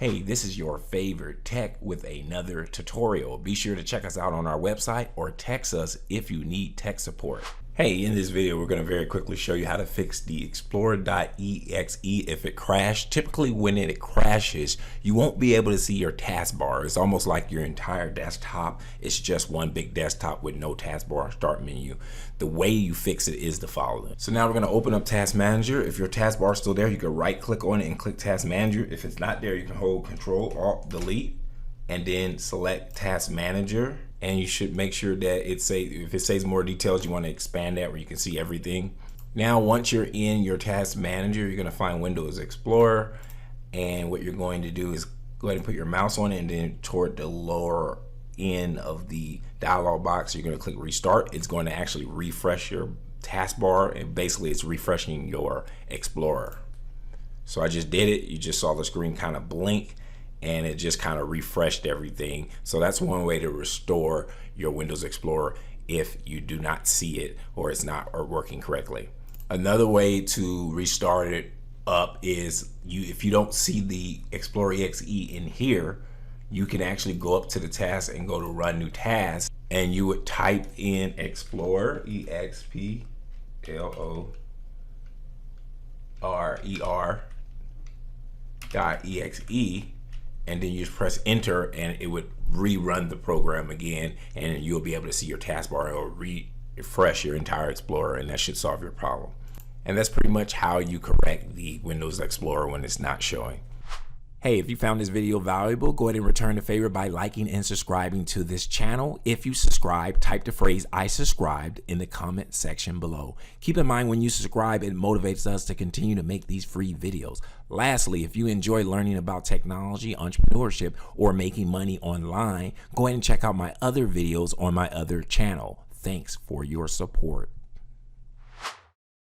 Hey, this is your favorite tech with another tutorial. Be sure to check us out on our website or text us if you need tech support. Hey, in this video, we're going to very quickly show you how to fix the explorer.exe if it crashed. Typically, when it crashes, you won't be able to see your taskbar. It's almost like your entire desktop is just one big desktop with no taskbar or start menu. The way you fix it is the following. So now we're going to open up Task Manager. If your taskbar is still there, you can right click on it and click Task Manager. If it's not there, you can hold Control Alt Delete and then select Task Manager. And you should make sure that if it says more details, you want to expand that where you can see everything. Now, once you're in your Task Manager, you're going to find Windows Explorer. And what you're going to do is go ahead and put your mouse on it, and then toward the lower end of the dialog box, you're going to click Restart. It's going to actually refresh your taskbar, and basically it's refreshing your Explorer. So I just did it. You just saw the screen kind of blink, and it just kind of refreshed everything. So that's one way to restore your Windows Explorer if you do not see it or it's not working correctly. Another way to restart it up is if you don't see the explorer.exe in here, you can actually go up to the task and go to Run New Task, and you would type in explorer, explorer.exe, and then you just press enter and it would rerun the program again, and you'll be able to see your taskbar or refresh your entire Explorer, and that should solve your problem. And that's pretty much how you correct the Windows Explorer when it's not showing. Hey, if you found this video valuable, go ahead and return the favor by liking and subscribing to this channel. If you subscribe, type the phrase "I subscribed" in the comment section below. Keep in mind, when you subscribe, it motivates us to continue to make these free videos. Lastly, if you enjoy learning about technology, entrepreneurship, or making money online, go ahead and check out my other videos on my other channel. Thanks for your support.